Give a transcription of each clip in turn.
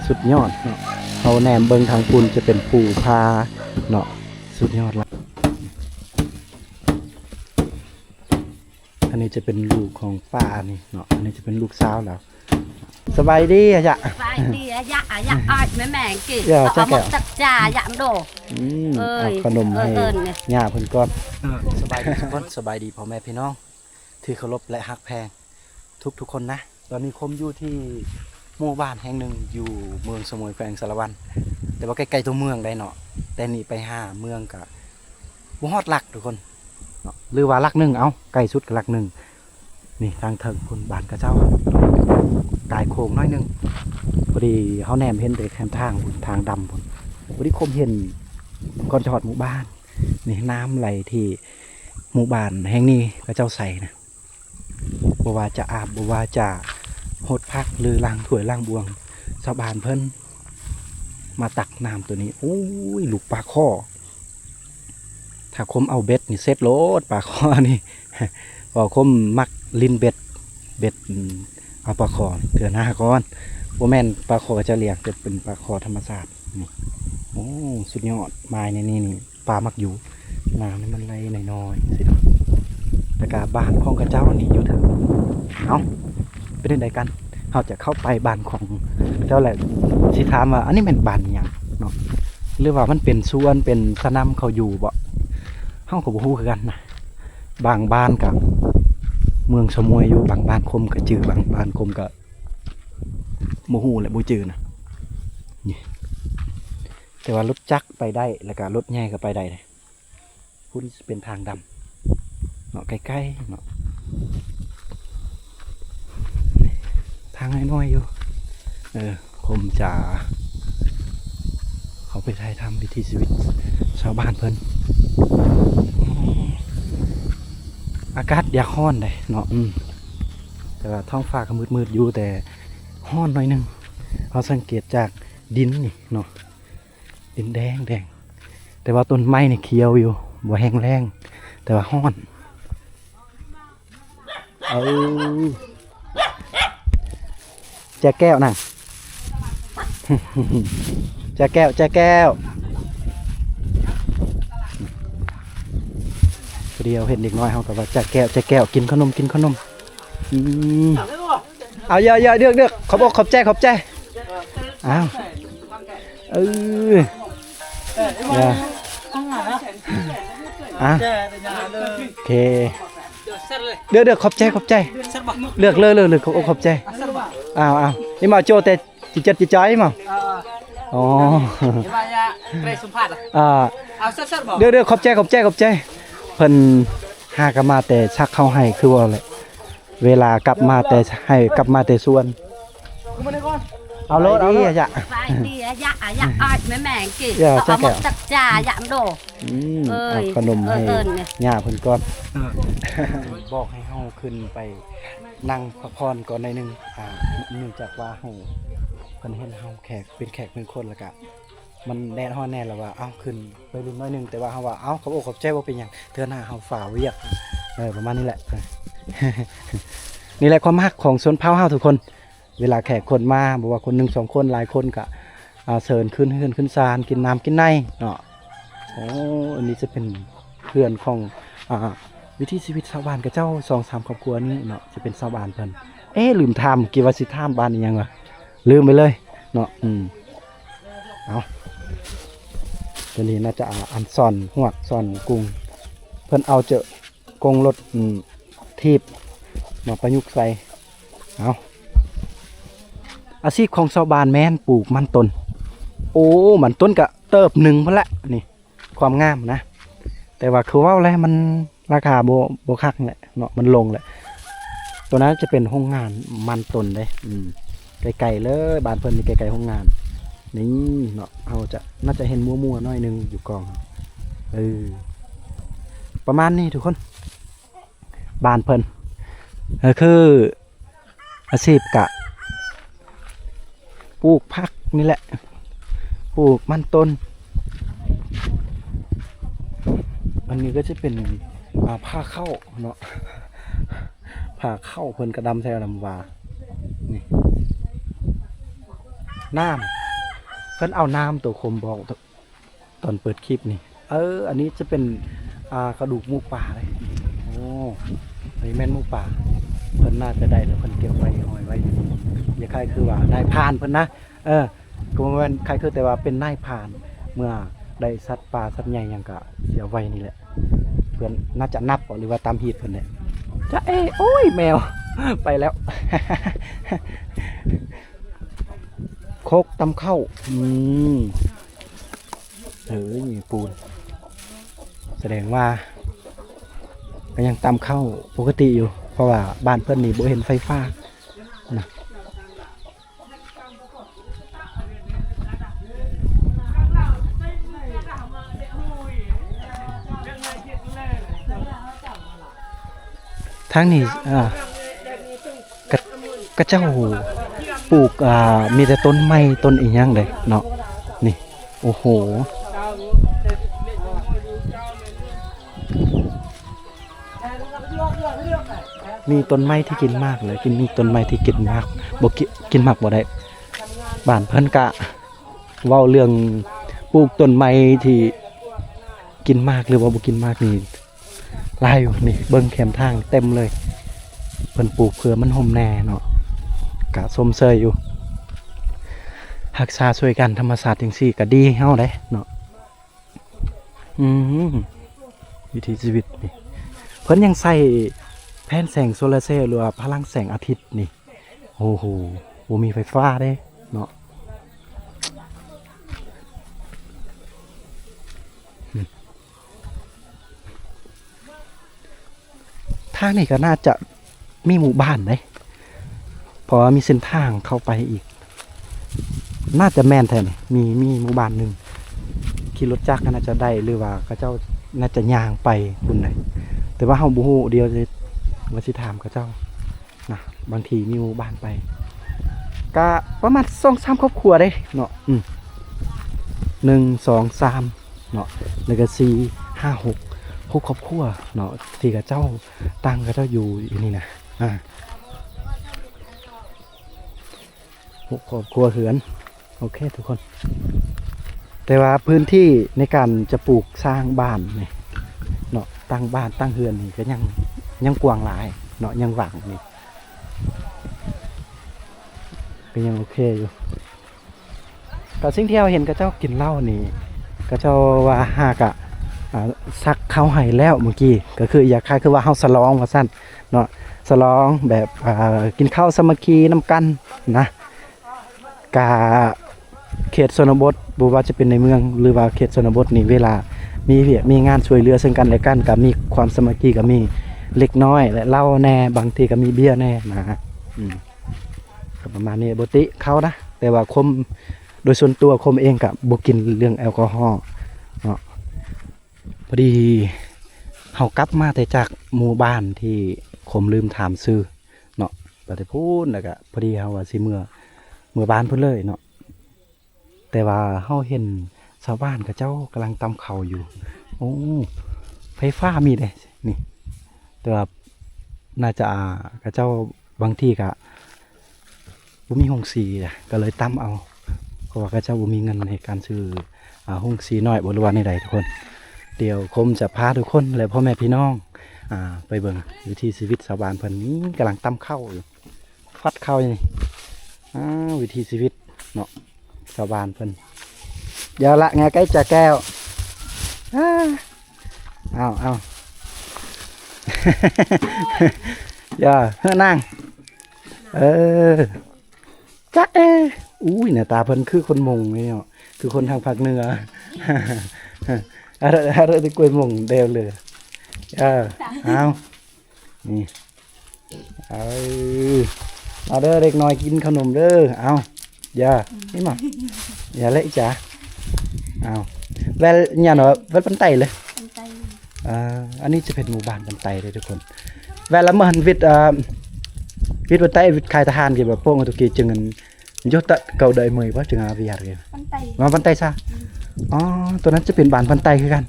สุดยอดเนาะเขาแนมเบิงทางคุณจะเป็นภูพาเนาะสุดยอดละอันนี้จะเป็นลูกของป้านี่เนาะอันนี้จะเป็นลูกสาวแล้วสบายดีอะจ๊ะสบายดีอะยะอะยะอ้อยแม่กิน จ้า เอาหมดตักจ่ายะโดเอาขนมให้ เนี่ย ย่าเพิ่นก่อนสบายดีทุกคนสบายดีพ่อแม่พี่น้องที่เคารพและฮักแพงทุกคนนะตอนนี้คมอยู่ที่หมู่บ้านแห่งหนึ่งอยู่เมืองสมุยแขวงสารวันแต่ว่าใกล้ๆตัวเมืองได้เนาะแต่นี่ไปหาเมืองกับบ่ฮอดหลักทุกคนเนาะหรือว่าหลักหนึ่งเอาใกล้สุดกับหลักหนึ่งนี่ทางเถิงคนบ้านกระเจ้ากายโค้งน้อยหนึงพอดีเขาแนมเห็นแต่แคมทางดำพุ่นพอดีคมเห็นก่อนจะฮอดหมู่บ้านนี่น้ำไหลที่หมู่บ้านแห่งนี้กระเจ้าใส่นะบ่ว่าจะอาบบ่ว่าจะหดพักหรือล้างถ้วยล้างบวงชาวบ้านเพิ่นมาตักน้ำตัวนี้โอ้ยลูกปลาข้อถ้าคมเอาเบ็ดนี่เซ็ตโลดปลาข้อนี่พอคมมักลินเบ็ดเอาปลาข้อเถื่อนหน้าก้อนบ่แม่นปลาข้อจะเลี้ยงจะเป็นปลาข้อธรรมชาตินี่โอ้สุดยอดไม้นี่ปลามักอยู่น้ำนี่มันไหลน้อยๆสิเนาะแต่กาบ้านของกระเจ้านี่อยู่เถอะเอาเป็นยังไงกันเราจะเข้าไปบ้านของเจ้าแหละสิถามว่าอันนี้เป็นบ้านอย่างเนาะหรือว่ามันเป็นสวนเป็นสนามเขาอยู่บ่เฮาก็บ่ฮู้คือกันนะบางบ้านกับเมืองสมุยอยู่บางบ้านคมก็จื้อบางบ้านคมก็บ่ฮู้และบ่จื้อนะนี่แต่ว่ารถจักรไปได้แล้วก็รถใหญ่ก็ไปได้เลยพุ่นเป็นทางดำเนาะใกล้ๆเนาะทางน้อยๆอยู่คมจะเขาไปถ่ายทำวิถีชีวิตชาวบ้านเพิ่นอากาศอยากร้อนเลยเนาะแต่ว่าท้องฟ้าก็มืดๆอยู่แต่ร้อนหน่อยนึงเราสังเกตจากดินนี่เนาะดินแดงแต่ว่าต้นไม้นี่เขียวอยู่บ่แห้งแล้งแต่ว่าร้อนแจแก้วนั่ง แจแก้วเดียวเห็นเด็กน้อยเขากับว่าแจแก้วกินขนมเอาเยอะเดือกขอบใจอ้าวโอเคเดือกขอบใจเลือกเลยขอบใจอ้าวนี่มาโจแต่จิตใจมั้งอ๋อเดือกขอบใจเพิ่นหากมาแต่ชักเข้าให้คือว่าอะไรเวลากลับมาแต่ให้กลับมาแต่ส่วนเอาโลดเอาดิอะสบายดีอะยะอะยะอ้อยแม่กินเอาหมดตักจ่ายะโดเอาขนมให้ย่าเพิ่นก่อนบอกให้เฮาขึ้นไปนั่งพักผ่อนก่อนหน่อยนึงเนื่องจากว่าเฮาเพิ่นเห็นเฮาเป็นแขกเป็นคนแล้วก็มันแดดฮ้อนแน่แล้วว่าเอาขึ้นไปรุ่นน้อยนึงแต่ว่าเฮาว่าเอาขอบใจว่าเป็นหยังเทื่อหน้าเฮาฝ่าเวียกประมาณนี้แหละ นี่แหละความฮักของชนเผ่าเฮาทุกคนเวลาแขกคนมาบอกว่าคน1 2คนหลายคนก็เชิญขึ้นศาลกินน้ำกินในเนาะโอ้อันนี้จะเป็นเพื่อนของวิถีชีวิตชาวบ้านกับเจ้า2-3ครอบครัวนี้เนาะจะเป็นชาวบ้านเพิ่นลืมถามกี่ว่าสิถามบ้านอีหยังวะลืมไปเลยเนาะเอาตัวนี้น่าจะอันซ่อนหวกซ่อนกุ้งเพิ่นเอาเจอกงรถทีบมาประยุกต์ใส่เอาอาชีพของชาวบ้านแม่นปลูกมันต้นโอ้มันต้นกะเติบหนึ่งพอละนี่ความงามนะแต่ว่าคือว่าอะไรมันราคาโบคักแหละเนาะมันลงแหละตัวนั้นจะเป็นโรงงานมันต้นเลยไกลๆเลยบ้านเพิ่นมีไกลๆโรงงานนี่เนาะเราจะน่าจะเห็นมัวๆน้อยนึงอยู่กองประมาณนี้ทุกคนบ้านเพิ่นคืออาชีพกะปลูกผักนี่แหละปลูกมันต้นอันนี้ก็จะเป็นผ้าเข้าเนาะผ้าเข้าเพิ่นกระดำใส่ดำวานี่ น้ำเพิ่นเอาน้ำตัวคมบอกตอนเปิดคลิปนี่อันนี้จะเป็นกระดูกหมูป่าเลยโอ้อันนี้แม่นหมูป่าเพิ่นน่าจะได้แล้วเพิ่นเก็บไว้ห้อยไว้อย่าใครคือว่านายพรานเพิ่นนะก็บ่แม่นใครคือแต่ว่าเป็นนายพรานเมื่อได้สัตว์ป่าสัตว์ใหญ่หยังก็เสียไว้นี่แหละเพิ่นน่าจะนับหรือว่าตามฮีตเพิ่นเนี่ยจะโอ้ยแมวไปแล้วโคกตำเข้ามีปูนแสดงว่าก็ยังตำเข้าปกติอยู่เพราะว่าบ้านเพิ่นนี่บ่เห็นไฟฟ้านะทางนี้กระเจ้าปลูกมีแต่ต้นไม้ต้นอีหยังเลยเนาะนี่โอ้โหมีต้นไม้ที่กินมากเลยมีต้นไม้ที่กินมากบ่กินมากบ่ได้บ้านเพิ่นกะเว้าเรื่องปลูกต้นไม้ที่กินมากหรือว่าบ่กินมากนี่หลายอยู่นี่เบิ่งแคมทางเต็มเลยเพิ่นปลูกเพื่อมันห่มแน่เนาะกะสมเสยอยู่รักษาช่วยกันธรรมศาสตร์จังซี่ก็ดีเฮาได้เนาะวิถีชีวิตนี่เพิ่นยังใส่แผ่นแสงโซลาร์เซลล์หรือว่าพลังแสงอาทิตย์นี่โอ้โหบ่มีไฟฟ้าเด้เนาะทางนี้ก็น่าจะมีหมู่บ้านเด้เพราะมีเส้นทางเข้าไปอีกน่าจะแม่นแท้นี่มีหมู่บ้านหนึ่งขี่รถจักรก็น่าจะได้หรือว่าเขาเจ้าน่าจะย่างไปคุณไหนแต่ว่าเฮาบ่ฮู้เดียวจะว่าสิถามเขาเจ้านะบางทีมีหมู่บ้านไปก็ประมาณ 2-3 ครอบครัวเด้เนาะ1 2 3เนาะแล้วก็4 5 6 6ครอบครัวเนาะที่เขาเจ้าตั้งเขาเจ้าอยู่นี่นะ6ครอบครัวเหือนโอเคทุกคนแต่ว่าพื้นที่ในการจะปลูกสร้างบ้านนี่เนาะตั้งบ้านตั้งเฮือนนี่ก็ยังกว้างหลายเนาะยังว่างนี่ก็ยังโอเคอยู่ก็สิ่งที่เราเห็นก็เจ้ากินเหล้านี่ก็เจ้าว่าหากะซักเข้าให้แล้วเมื่อกี้ก็คืออยากคล้ายคือว่าเฮาสลองว่าซั่นเนาะสลองแบบกินข้าวสามัคคีน้ำกันนะกาเขตชนบทบ่ว่าจะเป็นในเมืองหรือว่าเขตชนบทนี่เวลามีงานช่วยเหลือซึ่งกันและกันก็มีความสามัคคีก็มีเล็กน้อยและเหล้าแน่บางทีก็มีเบียร์แน่นะก็ประมาณนี้ปกติเขานะแต่ว่าคมโดยส่วนตัวคมเองก็บ่กินเรื่องแอลกอฮอล์เนาะพอดีเฮากลับมาแต่จากหมู่บ้านที่คมลืมถามชื่อเนาะไปแต่พูดแล้วก็พอดีเฮาว่าสิเมื่อบ้านเพิ่นเลยเนาะแต่ว่าเฮาเห็นชาวบ้านกับเจ้ากำลังตำข้าวอยู่โอ้ไฟฟ้ามีเด้นี่แต่ว่าน่าจะกับเจ้าบางที่ก็บ่มีโรงสีก็เลยตำเอาเพราะว่ากับเจ้าบ่มีเงินในการซื้อโรงสีน้อยบ่รู้ว่าในใดทุกคนเดี๋ยวคมจะพาทุกคนและพ่อแม่พี่น้องไปเบิ่งวิถีชีวิตชาวบ้านเพิ่นนี้กำลังตำข้าวอยู่ฟัดข้าวนี่วิถีชีวิตเนาะชาวบ้านเพิ่นเดี๋ยวละไงใกล้จะแก้วเอา อย่าเฮ้อนั่งจ๊ะอุ้ยเนี่ยตาเพิ่นคือคนมงนี่เนาะคือคนทางภาคเหนืออะไรที่กล้วยมงเดียวเลยเอานี่เอาเด้อเด็กน้อยกินขนมเด้อเอาอย่านี่มาอย่าเละจ้ะเอาแวลเนี่ยเนาะแวลปันไตเลยอันนี้จะเป็นหมู่บ้านปันไตเลยทุกคนแวลละมันวิทย์ปันไตวิทย์คายทหารกี่แบบพวกตุกีจึงเงินยศเก่าเดยมือว่าจึงอาวิยาเลยมาปันไตซะอ๋อตัวนั้นจะเป็นบ้านปันไตคือกัน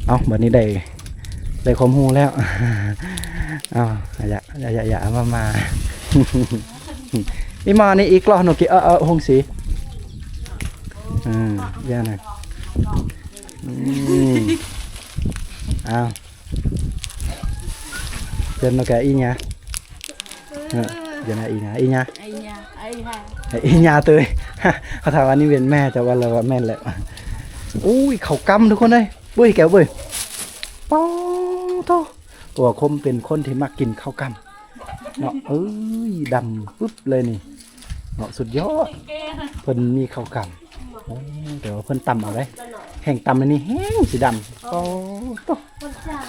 เอาแบบนี้ได้ความรู้แล้วอย่ามานี่มานี่อีกล้อหนูกี่หงสี ย่าหน่อยอ้าวเดินมาแกอีnhá giờ này ý nhá ý nhá tươiเขาถามว่านี่เป็นแม่แต่ว่าเราว่าแม่แหละอุ้ยเขากำทุกคนเลยบุ้ยแก้วบุ้ยป้องโตตัวคมเป็นคนที่มักกินข้าวกำเนาะเอ้ยดำปุ๊บเลยนี่เนาะสุดยอดเพิ่นมีข้าวกำเดี๋ยวเพิ่นตำเอาเลยแห้งตำอันนี้แห้งสีดำโอ้โต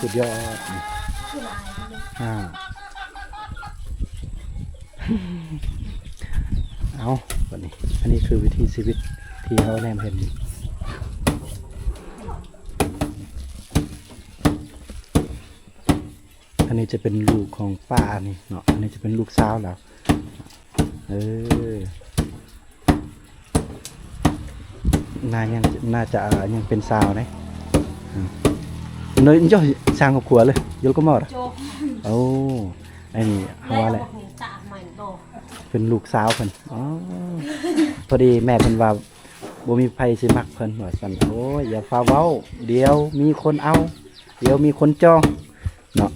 สุดยอดเอาวันนี้อันนี้คือวิธีชีวิตที่เขาแนมเห็นอันนี้จะเป็นลูกของป้านี่เนาะอันนี้จะเป็นลูกสาวแล้วน่าจะยังเป็นสาวนะเนยจ่อสร้างครอบครัวเลยยกก็หมดโอ้ไอ้นี่เขาว่าอะไรเป็นลูกสาวเพิ่นพอดีแม่เพิ่นว่าบ่มีไผสิมักเพิ่นว่าซั่นโอ้ยอย่าฟ้าเว้าเดี๋ยวมีคนเอาเดี๋ยวมีคนจองเนาะ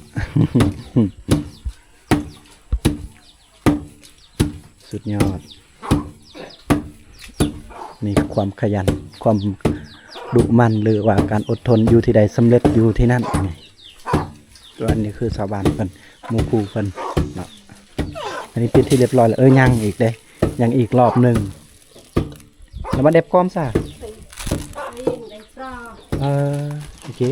สุดยอดนี่ความขยันความดุมันหรือว่าการอดทนอยู่ที่ใดสำเร็จอยู่ที่นั่นนี่ตัวนี้คือชาวบ้านเพิ่นหมู่คู่เพิ่นเนาะอันนี้ปิดที่เรียบร้อยแล้วยังอีกเด้ยังอีกรอบหนึ่งแล้วมาเด็บก้อมซะโอเค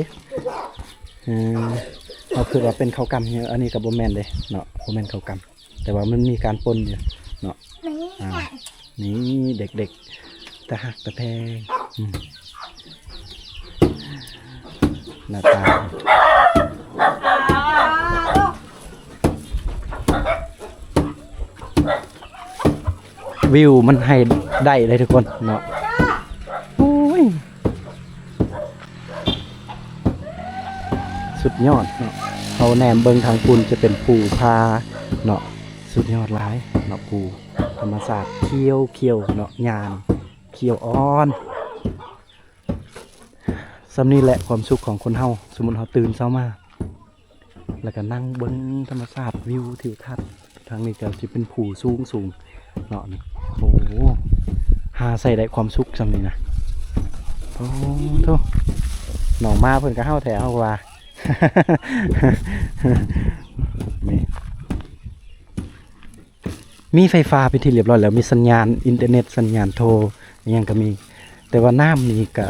เอาคือว่าเป็นข้าวกำเนี่ยอันนี้กับโบแมนเลยเนาะโบแมนข้าวกำแต่ว่ามันมีการปนอยู่เนาะนี่เด็กๆแต่หักแต่แพงหน้าตาวิวมันให้ได้เลยทุกคนเนาะโอ้ยสุดยอดเนาะเขาแนมเบิงทางปูนจะเป็นภูพาเนาะสุดยอดหลายเนาะภูธรรมศาสตร์เขียวเนาะยานเขียวอ่อนสำนี้แหละความสุขของคนเฮาสมมุติเฮาตื่นเช้ามาแล้วก็นั่งเบิงธรรมศาสตร์วิวทิวทัศน์ทางนี้ก็จะเป็นภูสูงเนาะนี่โอ้หาใส่ได้ความสุขสำนี้นะโอ้โธ่หนองมาเพิ่นก็เฮาแถวเฮาว่า มีไฟฟ้าเป็นที่เรียบร้อยแล้วมีสัญญาณอินเทอร์เน็ตสัญญาณโทรยังก็มีแต่ว่าน้ำนี่ก็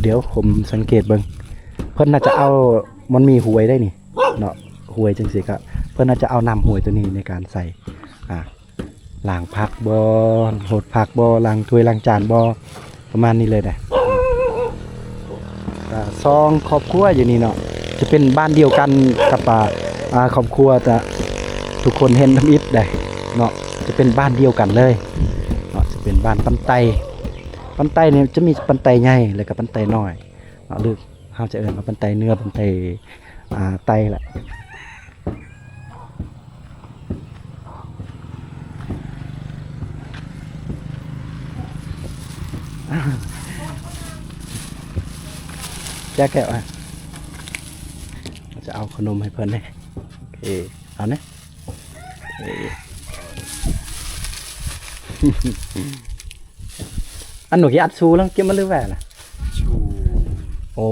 เดี๋ยวผมสังเกตเบิ่งเพิ่นน่าจะเอามันมีหวยได้นี่เนาะหวยจังซี่ก็เพิ่นน่าจะเอาน้ำหวยตัวนี้ในการใส่ล้างผักบ่โหดผักบ่ล้างถ้วยล้างจานบ่ประมาณนี้เลยนะซองครอบครัวอยู่นี่เนาะจะเป็นบ้านเดียวกันกับครอบครัวแต่ทุกคนเห็นทำอิฐได้เนาะจะเป็นบ้านเดียวกันเลยเนาะจะเป็นบ้านปันไตเนี่ยจะมีปันไตใหญ่แล้วก็ปันไตน้อยเนาะหรือเขาจะเอิ้นว่าปันไตเนื้อปันไตไตแหละแก้แก้วจะเอาขนมให้เพื่อนเลยโอเคเอาเนี่ยอันหนูที่อัดซูแล้วเก็บมาเรื่อยแหวนล่ะชูโอ้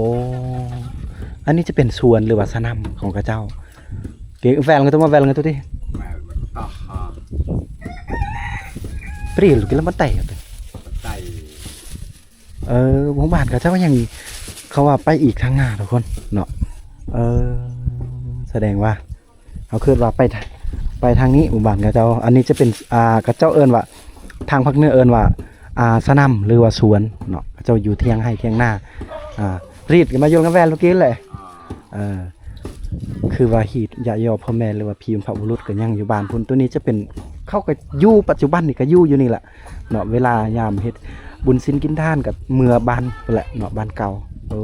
อันนี้จะเป็นสวนหรือว่าสนามของข้าเจ้าเก็บแหวนกันตัวมาแหวนกันตัวที่ปรีหรือกินแล้วมันไต่หมู่บ้านข้าเจ้ายังเขาว่าไปอีกทางหน้าทุกคนเนาะแสดงว่าเขาคิดว่าไปทางนี้หมู่บ้านข้าเจ้าอันนี้จะเป็นข้าเจ้าเอิ้นว่าทางภาคเหนือเอิ้นว่าสนามหรือว่าสวนเนาะข้าเจ้าอยู่เที่ยงให้เที่ยงหน้ารีดกันมาโยนกันแวนเมื่อกี้เลยคือว่าหีดยายอพ่อแม่หรือว่าพีมพระบุรุษก็ยังอยู่บ้านพุ่นตัวนี้จะเป็นเข้ากับยู่ปัจจุบันนี่ก็อยู่นี่แหละเนาะเวลายามเฮ็ดบุญศีลกินทานกับเมื่อบ้านแหละเนาะบ้านเก่าโอ้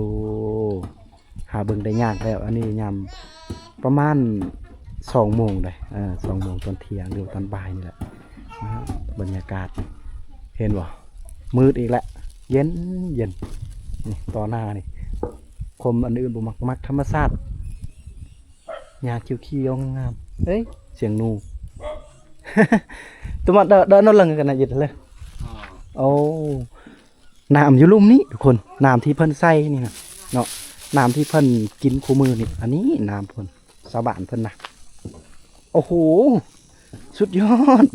หาเบิ่งได้ยากแล้วอันนี้ยามประมาณ2 โมงเลย2 โมงตอนเที่ยงหรือตอนบ่ายนี่แหละบรรยากาศเห็นบ่มืดอีกแล้ว เย็นเย็นนี่ต่อหน้านี่คมอันอื่นบ่มักธรรมชาติหญ้าเขียวๆงามเอ้ยเสียงหนู ตัวมันเดินนั่นลังกันนะยิดเลยโอ้น้ำอยู่ลุ่มนี้ทุกคนน้ำที่เพิ่นใส่นี่นะเนาะน้ำที่เพิ่นกินคู่มือนี่อันนี้น้ำเพิ่นชาวบ้านเพิ่นนะโอ้โหสุดยอด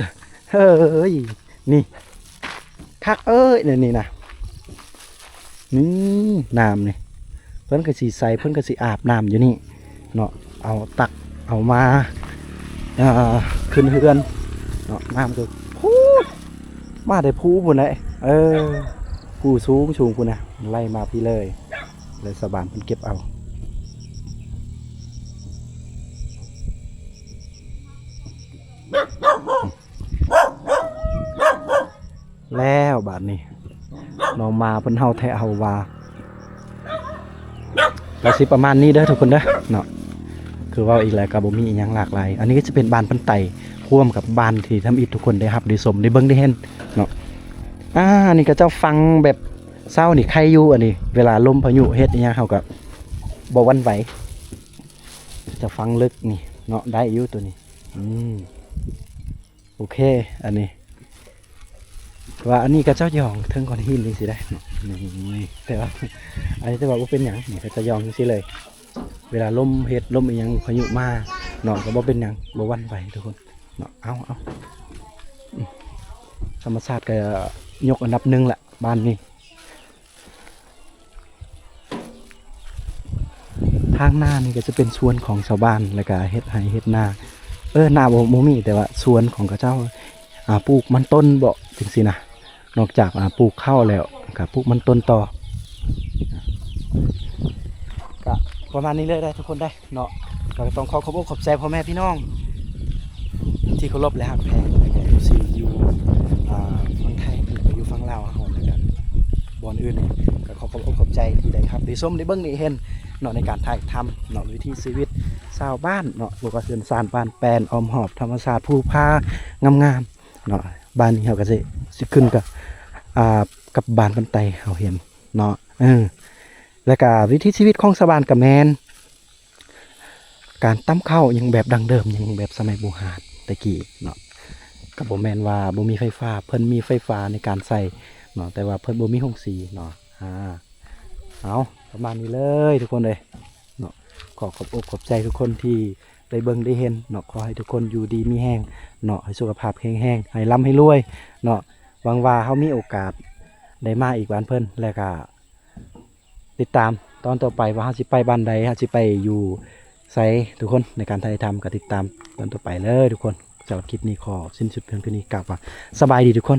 เฮ้ยนี่คักเอ้ยนี่นะนี่น้ำนี่เพิ่นก็สิใส่เพิ่นก็สิอาบน้ำอยู่นี่เนาะเอาตักเอามาขึ้นเฮือนเนาะน้ำก็พูดมาได้พูพุ่นเลยผู้สูงพุ่นนะไล่มาพี่เลยสบานเพิ่นเก็บเอาแล้วบาดนี้น้องมาเพิ่นเฮาแท้เฮาว่าก็สิประมาณนี้เด้อทุกคนเด้อเนาะคือว่าอีกแล้วก็บ่มีอีหยังหลากหลายอันนี้ก็จะเป็นบ้านเพิ่นไต่ร่วมกับบ้านที่ทำอิฐทุกคนได้รับได้ชมได้เบิ่งได้เห็นเนาะนี่ก็เจ้าฟังแบบเศร้านี่ใครอยู่อันนี้เวลาลมพายุเฮ็ดอีหยังเฮาก็บ่หวั่นไหวจะฟังลึกนี่เนาะได้อยู่ตัวนี้โอเคอันนี้ว่าอันนี้ก็เจ้ายองเทิงก้อนหินจังซี่ได้เนาะนี่แต่ว่าอันนี้จะบอกว่าเป็นหยังนี่ก็จะยองจังซี่เลยเวลาลมเฮ็ดลมอีหยังพายุมาเนาะก็บ่เป็นหยังบ่หวั่นไหวทุกคนเนาะเอาธรรมชาติก็ยกอันดับหนึ่งแหละบ้านนี้ทางหน้านี่ก็จะเป็นสวนของชาวบ้านแล้วก็เฮ็ดไร่เฮ็ดนานาบ่มีแต่ว่าสวนของเขาเจ้าปลูกมันต้นบ่จังซี่นะนอกจากปลูกข้าวแล้วก็ปลูกมันต้นต่อก็ประมาณนี้เลยได้ทุกคนได้เนาะก็ต้องขอบคุณขอบใจพ่อแม่พี่น้องที่เคารพและฮักแพงแล้วก็อยู่ฝั่งไทยอยู่ฝั่งลาวเฮาแล้วก็บ่อนอื่นนี่ก็ขอบคุณขอบใจที่ได้ครับได้ชมได้เบิ่งได้เห็นเนาะในการถ่ายทำเนาะวิถีชีวิตชาวบ้านเนาะบ่ก็เฮือนซ่านบ้านแปลนอ้อมหอบธรรมชาติภูผางามๆเนาะบ้านนี้เฮาก็สิขึ้นกับบ้านบันไตเฮาเห็นเนาะแล้วก็วิถีชีวิตของชาวบ้านก็แม่นการตำข้าวยังแบบดั้งเดิมยังแบบสมัยโบราณตะกี้เนาะก็บ่แม่นว่าบ่มีไฟฟ้าเพิ่นมีไฟฟ้าในการใช้เนาะแต่ว่าเพิ่นบ่มีโรงสีเนาะเอาประมาณนี้เลยทุกคนเลยเนาะขอบใจทุกคนที่ได้เบิ่งได้เห็นเนาะขอให้ทุกคนอยู่ดีมีแห้งเนาะให้สุขภาพแข็งแรงให้ร่ำให้รวยเนาะหวังว่าเฮามีโอกาสได้มาอีกบ้านเพิ่นแล้วก็ติดตามตอนต่อไปว่าเฮาสิไปบ้านใดเฮาสิไปอยู่ไสทุกคนในการถ่ายทำก็ติดตามตอนต่อไปเลยทุกคนสำหรับคลิปนี้ขอสิ้นสุดเพียงเท่านี้กลับว่าสบายดีทุกคน